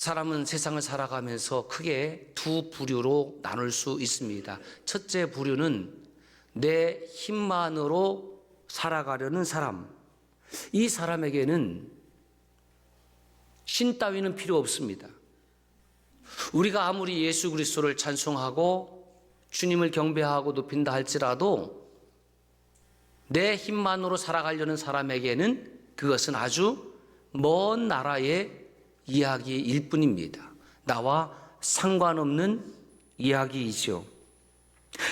사람은 세상을 살아가면서 크게 두 부류로 나눌 수 있습니다. 첫째 부류는 내 힘만으로 살아가려는 사람. 이 사람에게는 신 따위는 필요 없습니다. 우리가 아무리 예수 그리스도를 찬송하고 주님을 경배하고 높인다 할지라도 내 힘만으로 살아가려는 사람에게는 그것은 아주 먼 나라의 이야기일 뿐입니다. 나와 상관없는 이야기이죠.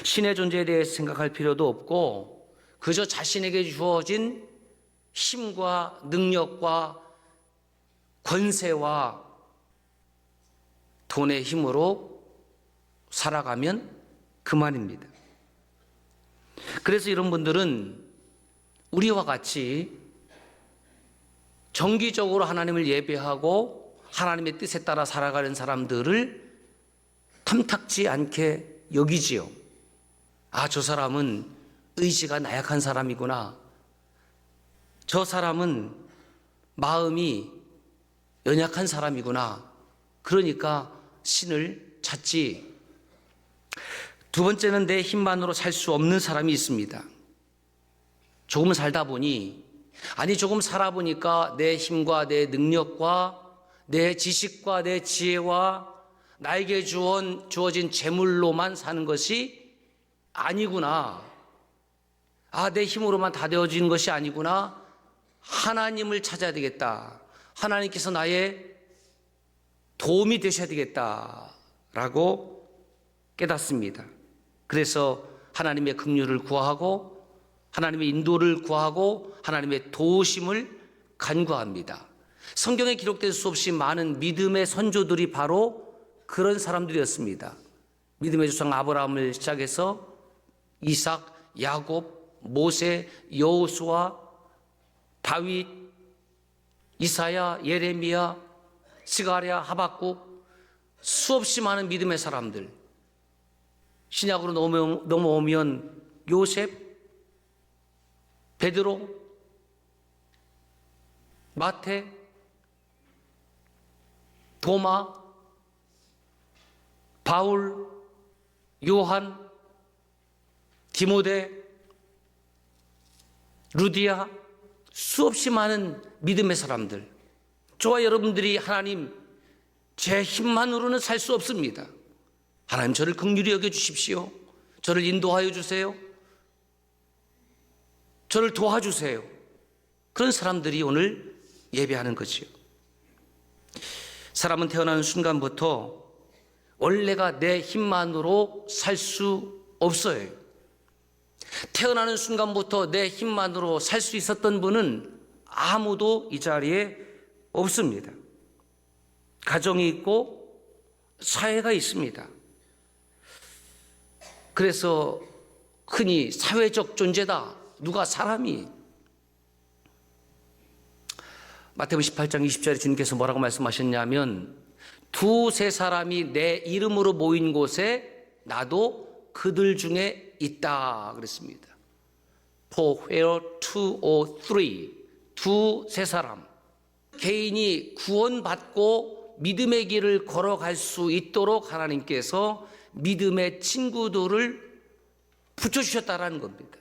신의 존재에 대해서 생각할 필요도 없고 그저 자신에게 주어진 힘과 능력과 권세와 돈의 힘으로 살아가면 그만입니다. 그래서 이런 분들은 우리와 같이 정기적으로 하나님을 예배하고 하나님의 뜻에 따라 살아가는 사람들을 탐탁지 않게 여기지요. 아, 저 사람은 의지가 나약한 사람이구나. 저 사람은 마음이 연약한 사람이구나. 그러니까 신을 찾지. 두 번째는 내 힘만으로 살 수 없는 사람이 있습니다. 조금 살다 보니, 조금 살아보니까 내 힘과 내 능력과 내 지식과 내 지혜와 나에게 주어진 재물로만 사는 것이 아니구나. 아, 내 힘으로만 다 되어지는 것이 아니구나. 하나님을 찾아야 되겠다. 하나님께서 나의 도움이 되셔야 되겠다라고 깨닫습니다. 그래서 하나님의 긍휼을 구하고 하나님의 인도를 구하고 하나님의 도우심을 간구합니다. 성경에 기록된 수없이 많은 믿음의 선조들이 바로 그런 사람들이었습니다. 믿음의 조상 아브라함을 시작해서 이삭, 야곱, 모세, 여호수아, 다윗, 이사야, 예레미야, 스가랴, 하박국, 수없이 많은 믿음의 사람들. 신약으로 넘어오면 요셉, 베드로, 마태, 도마, 바울, 요한, 디모데, 루디아, 수없이 많은 믿음의 사람들. 저와 여러분들이 하나님, 제 힘만으로는 살 수 없습니다. 하나님, 저를 긍휼히 여겨주십시오. 저를 인도하여 주세요. 저를 도와주세요. 그런 사람들이 오늘 예배하는 거지요. 사람은 태어나는 순간부터 원래가 내 힘만으로 살 수 없어요. 태어나는 순간부터 내 힘만으로 살 수 있었던 분은 아무도 이 자리에 없습니다. 가정이 있고 사회가 있습니다. 그래서 흔히 사회적 존재다. 누가 사람이. 마태복음 18장 20절에 주님께서 뭐라고 말씀하셨냐면 두세 사람이 내 이름으로 모인 곳에 나도 그들 중에 있다 그랬습니다. For where two or three, 두세 사람. 개인이 구원받고 믿음의 길을 걸어갈 수 있도록 하나님께서 믿음의 친구들을 붙여주셨다라는 겁니다.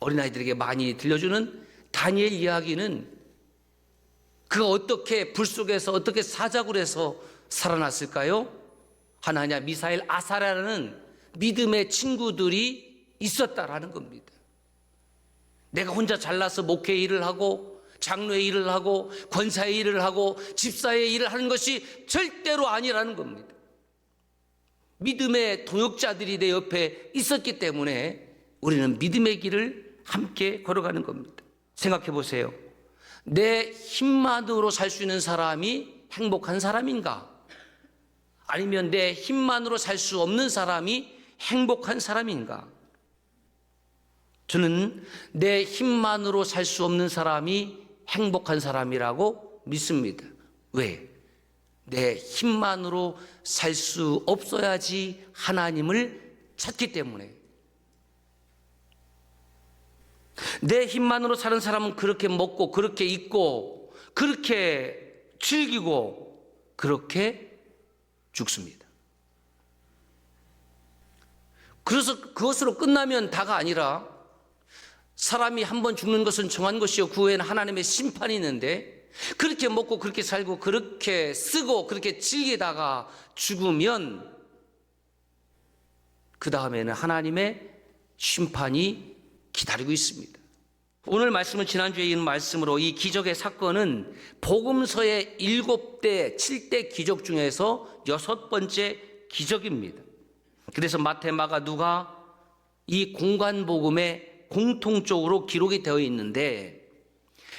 어린아이들에게 많이 들려주는 다니엘 이야기는 그가 어떻게 불 속에서 어떻게 사자굴 해서 살아났을까요? 하나냐, 미사엘, 아사랴라는 믿음의 친구들이 있었다라는 겁니다. 내가 혼자 잘나서 목회 일을 하고 장로의 일을 하고 권사의 일을 하고 집사의 일을 하는 것이 절대로 아니라는 겁니다. 믿음의 동역자들이 내 옆에 있었기 때문에 우리는 믿음의 길을 함께 걸어가는 겁니다. 생각해 보세요. 내 힘만으로 살 수 있는 사람이 행복한 사람인가? 아니면 내 힘만으로 살 수 없는 사람이 행복한 사람인가? 저는 내 힘만으로 살 수 없는 사람이 행복한 사람이라고 믿습니다. 왜? 내 힘만으로 살 수 없어야지 하나님을 찾기 때문에. 내 힘만으로 사는 사람은 그렇게 먹고 그렇게 입고 그렇게 즐기고 그렇게 죽습니다. 그래서 그것으로 끝나면 다가 아니라 사람이 한 번 죽는 것은 정한 것이요 그 후에는 하나님의 심판이 있는데 그렇게 먹고 그렇게 살고 그렇게 쓰고 그렇게 즐기다가 죽으면 그 다음에는 하나님의 심판이 기다리고 있습니다. 오늘 말씀은 지난주에 이은 말씀으로 이 기적의 사건은 복음서의 7대, 7대 기적 중에서 6번째 기적입니다. 그래서 마태, 마가, 누가 이 공관복음에 공통적으로 기록이 되어 있는데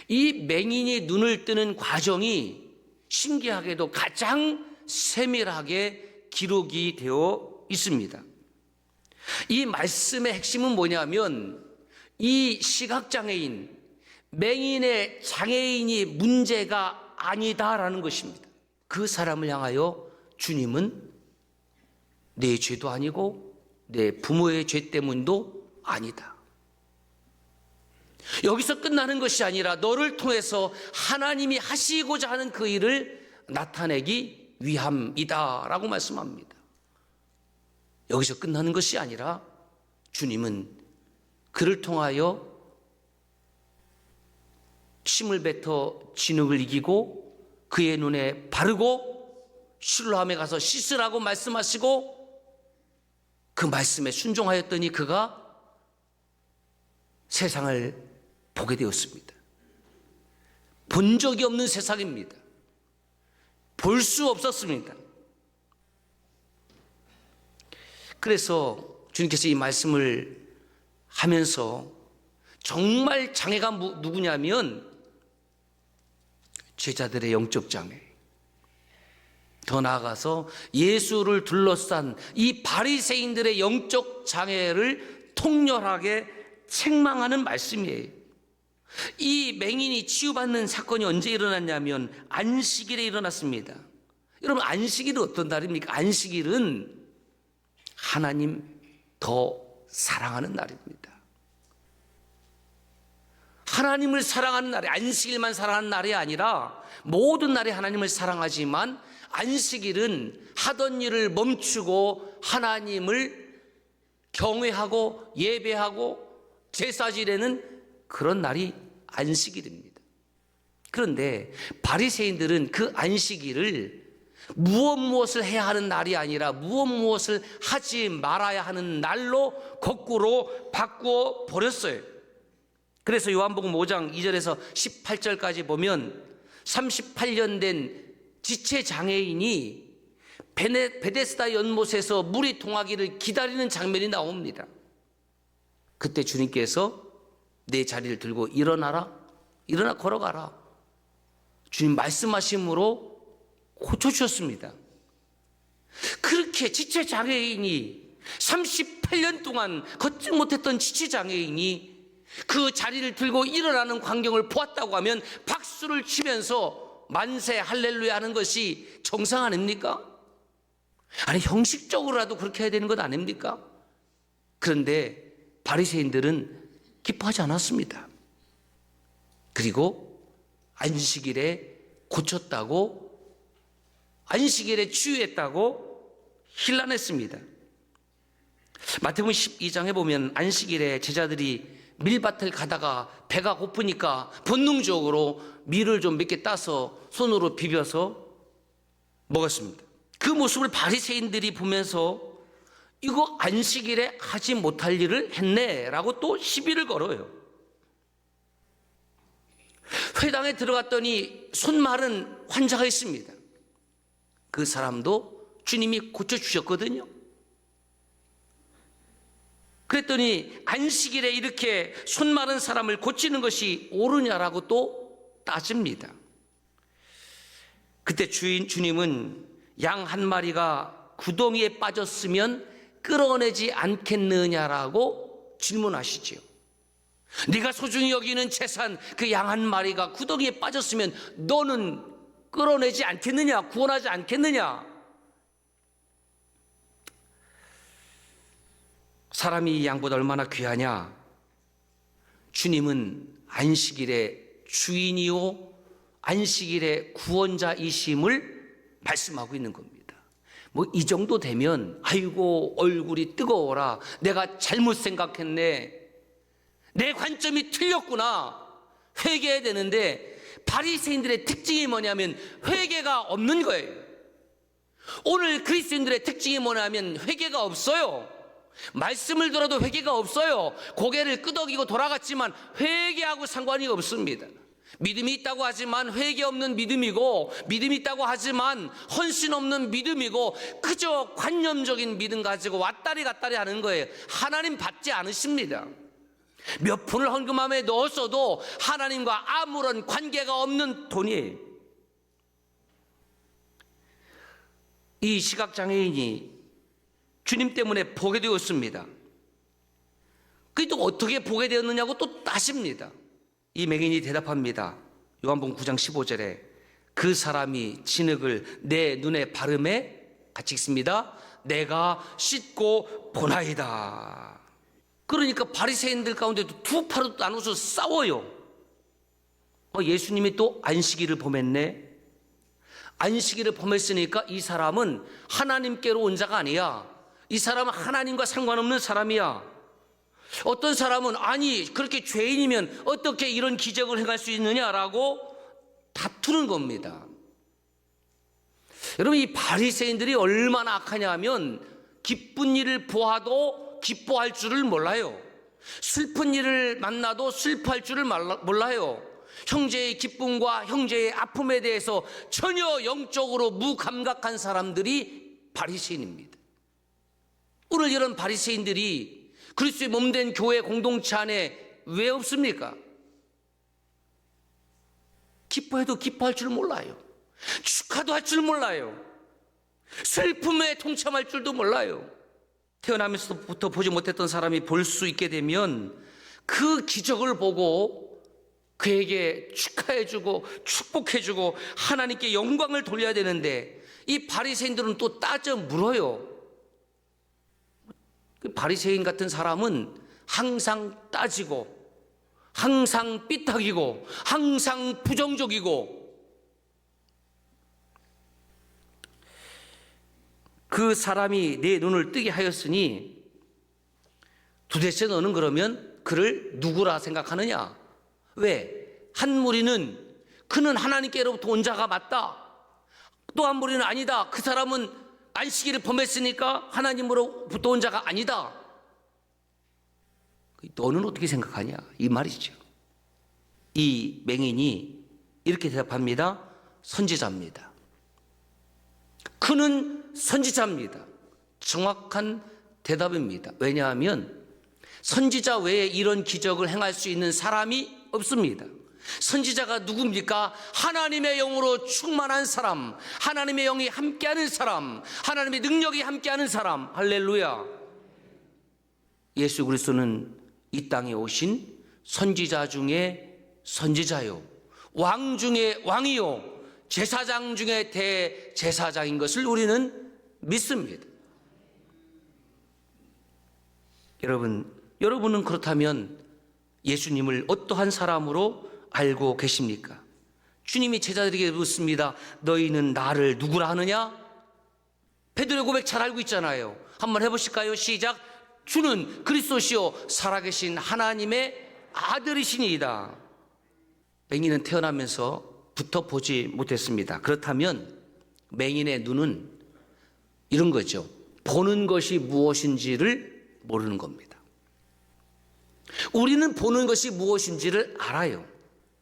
이 맹인이 눈을 뜨는 과정이 신기하게도 가장 세밀하게 기록이 되어 있습니다. 이 말씀의 핵심은 뭐냐면 이 시각장애인, 맹인의 장애인이 문제가 아니다라는 것입니다. 그 사람을 향하여 주님은 내 죄도 아니고 내 부모의 죄 때문도 아니다. 여기서 끝나는 것이 아니라 너를 통해서 하나님이 하시고자 하는 그 일을 나타내기 위함이다 라고 말씀합니다. 여기서 끝나는 것이 아니라 주님은 그를 통하여 침을 뱉어 진흙을 이기고 그의 눈에 바르고 실로암에 가서 씻으라고 말씀하시고 그 말씀에 순종하였더니 그가 세상을 보게 되었습니다. 본 적이 없는 세상입니다. 볼 수 없었습니다. 그래서 주님께서 이 말씀을 하면서 정말 장애가 누구냐면 제자들의 영적 장애, 더 나아가서 예수를 둘러싼 이 바리새인들의 영적 장애를 통렬하게 책망하는 말씀이에요. 이 맹인이 치유받는 사건이 언제 일어났냐면 안식일에 일어났습니다. 여러분, 안식일은 어떤 날입니까? 안식일은 하나님 더 사랑하는 날입니다. 하나님을 사랑하는 날이, 안식일만 사랑하는 날이 아니라 모든 날에 하나님을 사랑하지만 안식일은 하던 일을 멈추고 하나님을 경외하고 예배하고 제사 지내는 그런 날이 안식일입니다. 그런데 바리새인들은 그 안식일을 무엇을 해야 하는 날이 아니라 무엇을 하지 말아야 하는 날로 거꾸로 바꾸어 버렸어요. 그래서 요한복음 5장 2절에서 18절까지 보면 38년 된 지체장애인이 베데스다 연못에서 물이 동하기를 기다리는 장면이 나옵니다. 그때 주님께서 내 자리를 들고 일어나 걸어가라. 주님 말씀하심으로 고쳐주셨습니다. 그렇게 지체장애인이 38년 동안 걷지 못했던 지체장애인이 그 자리를 들고 일어나는 광경을 보았다고 하면 박수를 치면서 만세 할렐루야 하는 것이 정상 아닙니까? 아니, 형식적으로라도 그렇게 해야 되는 것 아닙니까? 그런데 바리새인들은 기뻐하지 않았습니다. 그리고 안식일에 고쳤다고, 안식일에 치유했다고 힐난했습니다. 마태복음 12장에 보면 안식일에 제자들이 밀밭을 가다가 배가 고프니까 본능적으로 밀을 좀 몇 개 따서 손으로 비벼서 먹었습니다. 그 모습을 바리새인들이 보면서 이거 안식일에 하지 못할 일을 했네 라고 또 시비를 걸어요. 회당에 들어갔더니 손 마른 환자가 있습니다. 그 사람도 주님이 고쳐주셨거든요. 그랬더니 안식일에 이렇게 손 마른 사람을 고치는 것이 옳으냐라고 또 따집니다. 그때 주님은 양 한 마리가 구덩이에 빠졌으면 끌어내지 않겠느냐라고 질문하시지요. 네가 소중히 여기는 재산 그 양 한 마리가 구덩이에 빠졌으면 너는 끌어내지 않겠느냐, 구원하지 않겠느냐. 사람이 이 양보다 얼마나 귀하냐. 주님은 안식일의 주인이요 안식일의 구원자이심을 말씀하고 있는 겁니다. 뭐 이 정도 되면 아이고 얼굴이 뜨거워라, 내가 잘못 생각했네, 내 관점이 틀렸구나, 회개해야 되는데 바리새인들의 특징이 뭐냐면 회개가 없는 거예요. 오늘 그리스도인들의 특징이 뭐냐면 회개가 없어요. 말씀을 들어도 회개가 없어요. 고개를 끄덕이고 돌아갔지만 회개하고 상관이 없습니다. 믿음이 있다고 하지만 회개 없는 믿음이고, 믿음이 있다고 하지만 헌신 없는 믿음이고, 그저 관념적인 믿음 가지고 왔다리 갔다리 하는 거예요. 하나님 받지 않으십니다. 몇 푼을 헌금함에 넣었어도 하나님과 아무런 관계가 없는 돈이에요. 이 시각장애인이 주님 때문에 보게 되었습니다. 그게 또 어떻게 보게 되었느냐고 또 따집니다. 이 맹인이 대답합니다. 요한복음 9장 15절에 그 사람이 진흙을 내 눈에 바르매, 같이 읽습니다. 내가 씻고 보나이다. 그러니까 바리새인들 가운데도 두 파로 나눠서 싸워요. 예수님이 또 안식일을 범했네. 안식일을 범했으니까 이 사람은 하나님께로 온 자가 아니야. 이 사람은 하나님과 상관없는 사람이야. 어떤 사람은 아니 그렇게 죄인이면 어떻게 이런 기적을 행할 수 있느냐라고 다투는 겁니다. 여러분, 이 바리새인들이 얼마나 악하냐 하면 기쁜 일을 보아도 기뻐할 줄을 몰라요. 슬픈 일을 만나도 슬퍼할 줄을 몰라요. 형제의 기쁨과 형제의 아픔에 대해서 전혀 영적으로 무감각한 사람들이 바리새인입니다. 오늘 이런 바리새인들이 그리스도의 몸된 교회 공동체 안에 왜 없습니까? 기뻐해도 기뻐할 줄 몰라요. 축하도 할 줄 몰라요. 슬픔에 동참할 줄도 몰라요. 태어나면서부터 보지 못했던 사람이 볼 수 있게 되면 그 기적을 보고 그에게 축하해주고 축복해주고 하나님께 영광을 돌려야 되는데, 이 바리새인들은 또 따져 물어요. 그 바리새인 같은 사람은 항상 따지고, 항상 삐딱이고, 항상 부정적이고, 그 사람이 내 눈을 뜨게 하였으니 도대체 너는 그러면 그를 누구라 생각하느냐? 왜? 한 무리는 그는 하나님께로부터 온 자가 맞다. 또 한 무리는 아니다. 그 사람은 안식일을 범했으니까 하나님으로부터 온 자가 아니다. 너는 어떻게 생각하냐? 이 말이죠. 이 맹인이 이렇게 대답합니다. 선지자입니다. 그는 선지자입니다. 정확한 대답입니다. 왜냐하면 선지자 외에 이런 기적을 행할 수 있는 사람이 없습니다. 선지자가 누굽니까? 하나님의 영으로 충만한 사람, 하나님의 영이 함께하는 사람, 하나님의 능력이 함께하는 사람. 할렐루야. 예수 그리스도는 이 땅에 오신 선지자 중에 선지자요, 왕 중에 왕이요, 제사장 중에 대제사장인 것을 우리는 믿습니다. 여러분은 그렇다면 예수님을 어떠한 사람으로 알고 계십니까? 주님이 제자들에게 묻습니다. 너희는 나를 누구라 하느냐? 베드로의 고백 잘 알고 있잖아요. 한번 해보실까요? 시작. 주는 그리스도시요 살아계신 하나님의 아들이시니이다. 맹인은 태어나면서부터 보지 못했습니다. 그렇다면 맹인의 눈은 이런 거죠. 보는 것이 무엇인지를 모르는 겁니다. 우리는 보는 것이 무엇인지를 알아요.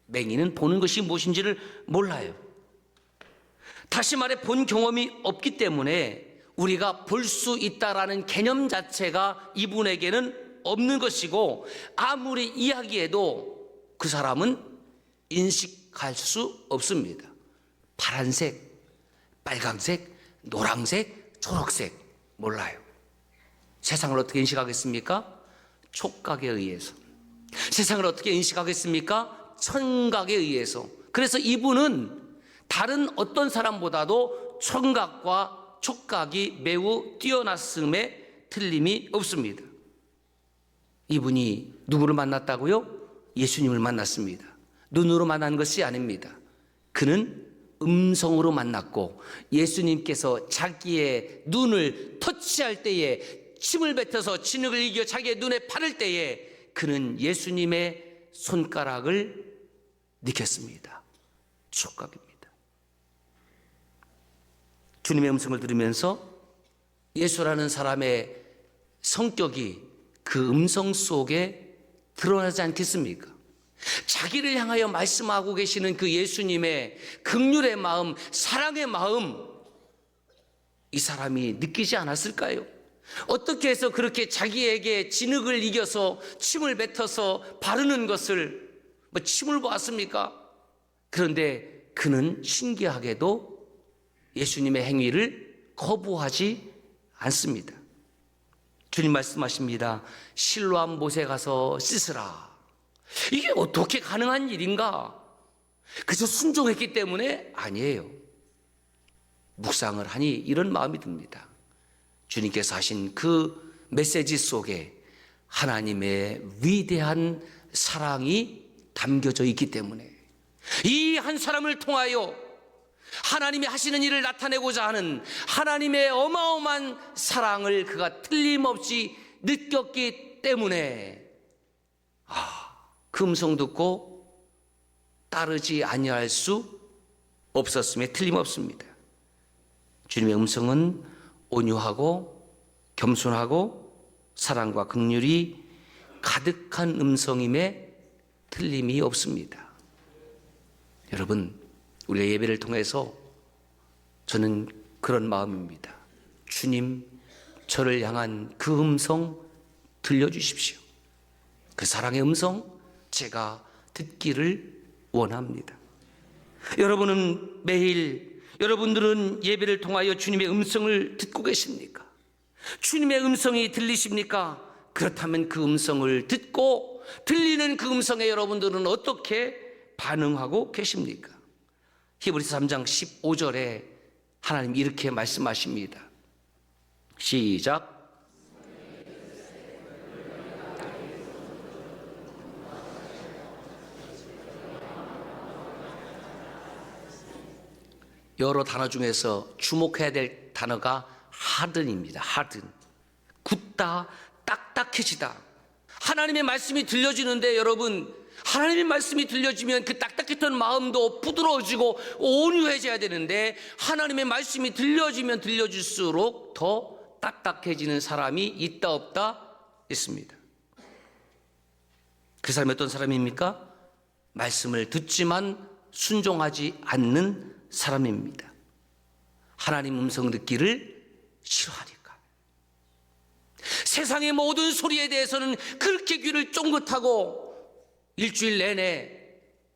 맹인은 보는 것이 무엇인지를 몰라요. 다시 말해 본 경험이 없기 때문에 우리가 볼 수 있다라는 개념 자체가 이분에게는 없는 것이고, 아무리 이야기해도 그 사람은 인식할 수 없습니다. 파란색, 빨강색, 노란색, 초록색 몰라요. 세상을 어떻게 인식하겠습니까? 촉각에 의해서. 세상을 어떻게 인식하겠습니까? 청각에 의해서. 그래서 이분은 다른 어떤 사람보다도 청각과 촉각이 매우 뛰어났음에 틀림이 없습니다. 이분이 누구를 만났다고요? 예수님을 만났습니다. 눈으로 만난 것이 아닙니다. 그는 음성으로 만났고 예수님께서 자기의 눈을 터치할 때에 침을 뱉어서 진흙을 이겨 자기의 눈에 바를 때에 그는 예수님의 손가락을 느꼈습니다. 촉각입니다. 주님의 음성을 들으면서 예수라는 사람의 성격이 그 음성 속에 드러나지 않겠습니까? 자기를 향하여 말씀하고 계시는 그 예수님의 긍휼의 마음, 사랑의 마음, 이 사람이 느끼지 않았을까요? 어떻게 해서 그렇게 자기에게 진흙을 이겨서 침을 뱉어서 바르는 것을 침을 보았습니까? 그런데 그는 신기하게도 예수님의 행위를 거부하지 않습니다. 주님 말씀하십니다. 실로암 못에 가서 씻으라. 이게 어떻게 가능한 일인가? 그저 순종했기 때문에 아니에요. 묵상을 하니 이런 마음이 듭니다. 주님께서 하신 그 메시지 속에 하나님의 위대한 사랑이 담겨져 있기 때문에 이 한 사람을 통하여 하나님이 하시는 일을 나타내고자 하는 하나님의 어마어마한 사랑을 그가 틀림없이 느꼈기 때문에 그 음성 듣고 따르지 아니할 수 없었음에 틀림없습니다. 주님의 음성은 온유하고 겸손하고 사랑과 긍휼이 가득한 음성임에 틀림이 없습니다. 여러분, 우리가 예배를 통해서 저는 그런 마음입니다. 주님, 저를 향한 그 음성 들려주십시오. 그 사랑의 음성 제가 듣기를 원합니다. 여러분은 매일 여러분들은 예배를 통하여 주님의 음성을 듣고 계십니까? 주님의 음성이 들리십니까? 그렇다면 그 음성을 듣고 들리는 그 음성에 여러분들은 어떻게 반응하고 계십니까? 히브리서 3장 15절에 하나님 이렇게 말씀하십니다. 시작. 여러 단어 중에서 주목해야 될 단어가 하든입니다. 하든. 굳다, 딱딱해지다. 하나님의 말씀이 들려지는데 여러분, 하나님의 말씀이 들려지면 그 딱딱했던 마음도 부드러워지고 온유해져야 되는데 하나님의 말씀이 들려지면 들려질수록 더 딱딱해지는 사람이 있다 없다 있습니다. 그 사람이 어떤 사람입니까? 말씀을 듣지만 순종하지 않는 사람입니다. 하나님 음성 듣기를 싫어하니까. 세상의 모든 소리에 대해서는 그렇게 귀를 쫑긋하고 일주일 내내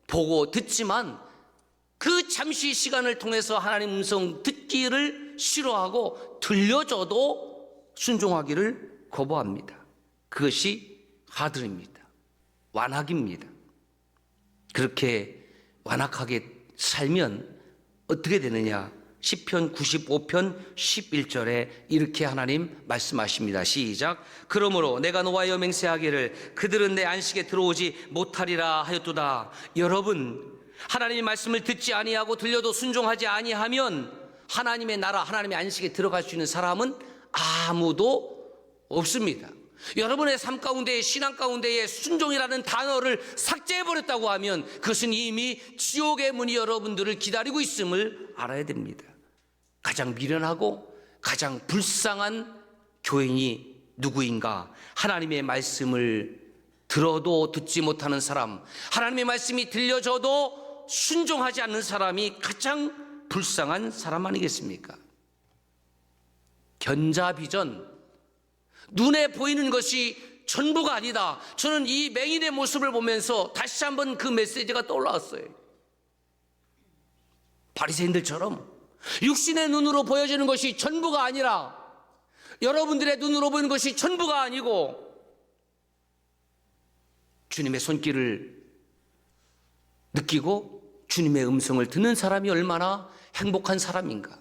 보고 듣지만 그 잠시 시간을 통해서 하나님 음성 듣기를 싫어하고 들려줘도 순종하기를 거부합니다. 그것이 하들입니다. 완악입니다. 그렇게 완악하게 살면 어떻게 되느냐? 시편 95편 11절에 이렇게 하나님 말씀하십니다. 시작. 그러므로 내가 노하여 맹세하기를 그들은 내 안식에 들어오지 못하리라 하였도다. 여러분, 하나님의 말씀을 듣지 아니하고 들려도 순종하지 아니하면 하나님의 나라, 하나님의 안식에 들어갈 수 있는 사람은 아무도 없습니다. 여러분의 삶 가운데, 신앙 가운데에 순종이라는 단어를 삭제해버렸다고 하면 그것은 이미 지옥의 문이 여러분들을 기다리고 있음을 알아야 됩니다. 가장 미련하고 가장 불쌍한 교인이 누구인가? 하나님의 말씀을 들어도 듣지 못하는 사람, 하나님의 말씀이 들려줘도 순종하지 않는 사람이 가장 불쌍한 사람 아니겠습니까? 견자비전, 눈에 보이는 것이 전부가 아니다. 저는 이 맹인의 모습을 보면서 다시 한번 그 메시지가 떠올라왔어요. 바리새인들처럼 육신의 눈으로 보여지는 것이 전부가 아니라 여러분들의 눈으로 보이는 것이 전부가 아니고 주님의 손길을 느끼고 주님의 음성을 듣는 사람이 얼마나 행복한 사람인가.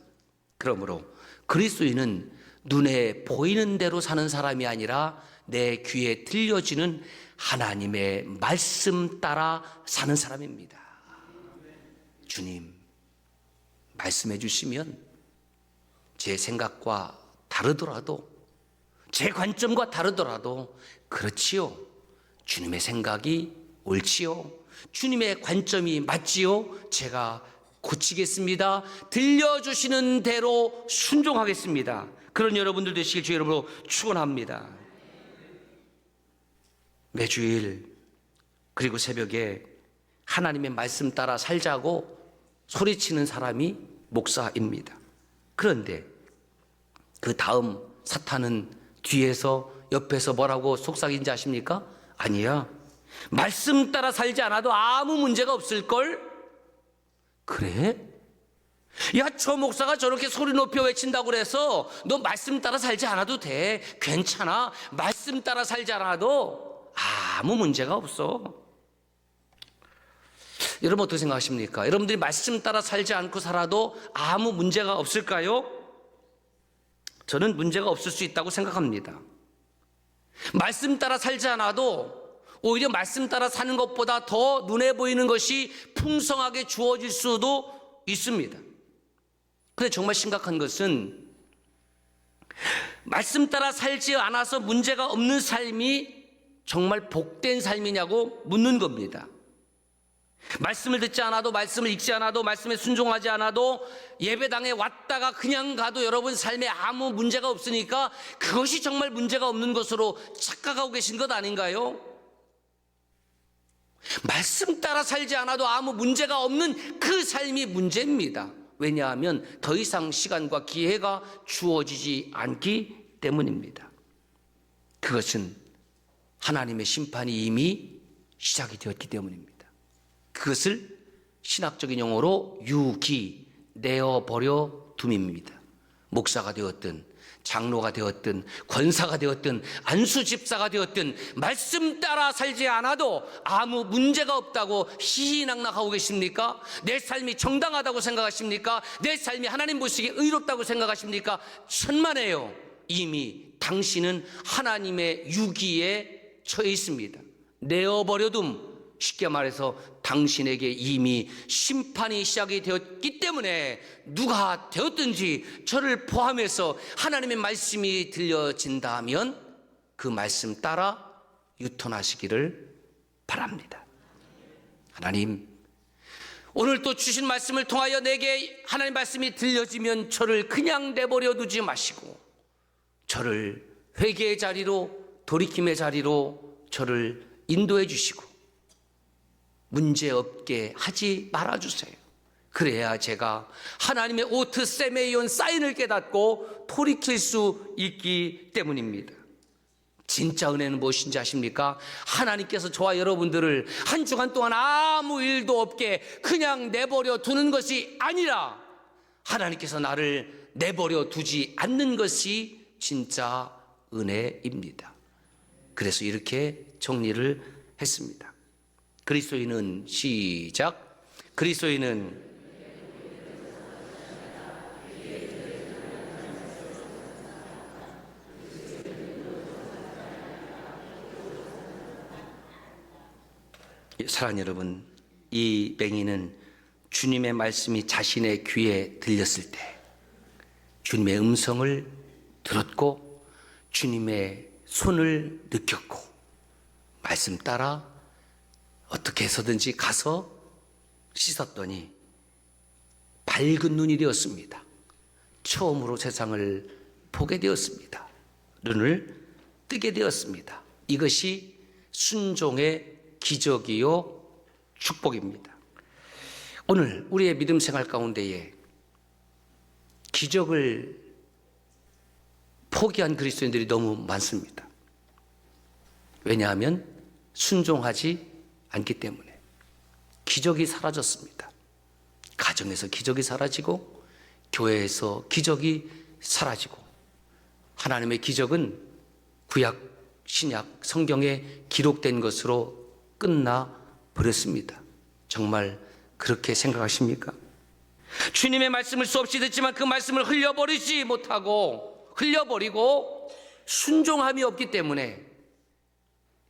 그러므로 그리스도인은 눈에 보이는 대로 사는 사람이 아니라 내 귀에 들려지는 하나님의 말씀 따라 사는 사람입니다. 주님, 말씀해 주시면 제 생각과 다르더라도, 제 관점과 다르더라도 그렇지요, 주님의 생각이 옳지요, 주님의 관점이 맞지요, 제가 고치겠습니다, 들려주시는 대로 순종하겠습니다. 그런 여러분들 되시길 주의 이름으로 축원합니다. 매주일 그리고 새벽에 하나님의 말씀 따라 살자고 소리치는 사람이 목사입니다. 그런데 그 다음 사탄은 뒤에서 옆에서 뭐라고 속삭인지 아십니까? 아니야, 말씀 따라 살지 않아도 아무 문제가 없을걸? 그래? 야, 저 목사가 저렇게 소리 높여 외친다고 그래서 너 말씀 따라 살지 않아도 돼, 괜찮아, 말씀 따라 살지 않아도 아무 문제가 없어. 여러분 어떻게 생각하십니까? 여러분들이 말씀 따라 살지 않고 살아도 아무 문제가 없을까요? 저는 문제가 없을 수 있다고 생각합니다. 말씀 따라 살지 않아도 오히려 말씀 따라 사는 것보다 더 눈에 보이는 것이 풍성하게 주어질 수도 있습니다. 그런데 정말 심각한 것은 말씀 따라 살지 않아서 문제가 없는 삶이 정말 복된 삶이냐고 묻는 겁니다. 말씀을 듣지 않아도, 말씀을 읽지 않아도, 말씀에 순종하지 않아도, 예배당에 왔다가 그냥 가도 여러분 삶에 아무 문제가 없으니까 그것이 정말 문제가 없는 것으로 착각하고 계신 것 아닌가요? 말씀 따라 살지 않아도 아무 문제가 없는 그 삶이 문제입니다. 왜냐하면 더 이상 시간과 기회가 주어지지 않기 때문입니다. 그것은 하나님의 심판이 이미 시작이 되었기 때문입니다. 그것을 신학적인 용어로 유기, 내어버려 둠입니다. 목사가 되었든 장로가 되었든 권사가 되었든 안수집사가 되었든 말씀 따라 살지 않아도 아무 문제가 없다고 희희낙낙하고 계십니까? 내 삶이 정당하다고 생각하십니까? 내 삶이 하나님 보시기에 의롭다고 생각하십니까? 천만에요. 이미 당신은 하나님의 유기에 처해 있습니다. 내어버려 둠, 쉽게 말해서 당신에게 이미 심판이 시작이 되었기 때문에 누가 되었든지 저를 포함해서 하나님의 말씀이 들려진다면 그 말씀 따라 유턴하시기를 바랍니다. 하나님, 오늘 또 주신 말씀을 통하여 내게 하나님 말씀이 들려지면 저를 그냥 내버려 두지 마시고 저를 회개의 자리로, 돌이킴의 자리로 저를 인도해 주시고 문제없게 하지 말아주세요. 그래야 제가 하나님의 오트 세메이온 사인을 깨닫고 돌이킬 수 있기 때문입니다. 진짜 은혜는 무엇인지 아십니까? 하나님께서 저와 여러분들을 한 주간 동안 아무 일도 없게 그냥 내버려 두는 것이 아니라 하나님께서 나를 내버려 두지 않는 것이 진짜 은혜입니다. 그래서 이렇게 정리를 했습니다. 그리스도인은, 시작, 그리스도인은 사랑하는 여러분, 이 맹인은 주님의 말씀이 자신의 귀에 들렸을 때 주님의 음성을 들었고 주님의 손을 느꼈고 말씀 따라 어떻게 해서든지 가서 씻었더니 밝은 눈이 되었습니다. 처음으로 세상을 보게 되었습니다. 눈을 뜨게 되었습니다. 이것이 순종의 기적이요 축복입니다. 오늘 우리의 믿음 생활 가운데에 기적을 포기한 그리스도인들이 너무 많습니다. 왜냐하면 순종하지 않기 때문에. 기적이 사라졌습니다. 가정에서 기적이 사라지고 교회에서 기적이 사라지고 하나님의 기적은 구약, 신약, 성경에 기록된 것으로 끝나 버렸습니다. 정말 그렇게 생각하십니까? 주님의 말씀을 수없이 듣지만 그 말씀을 흘려버리지 못하고 흘려버리고 순종함이 없기 때문에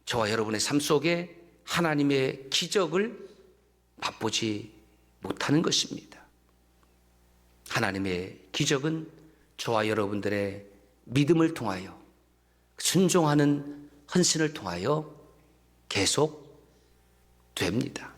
저와 여러분의 삶 속에 하나님의 기적을 맛보지 못하는 것입니다. 하나님의 기적은 저와 여러분들의 믿음을 통하여 순종하는 헌신을 통하여 계속 됩니다.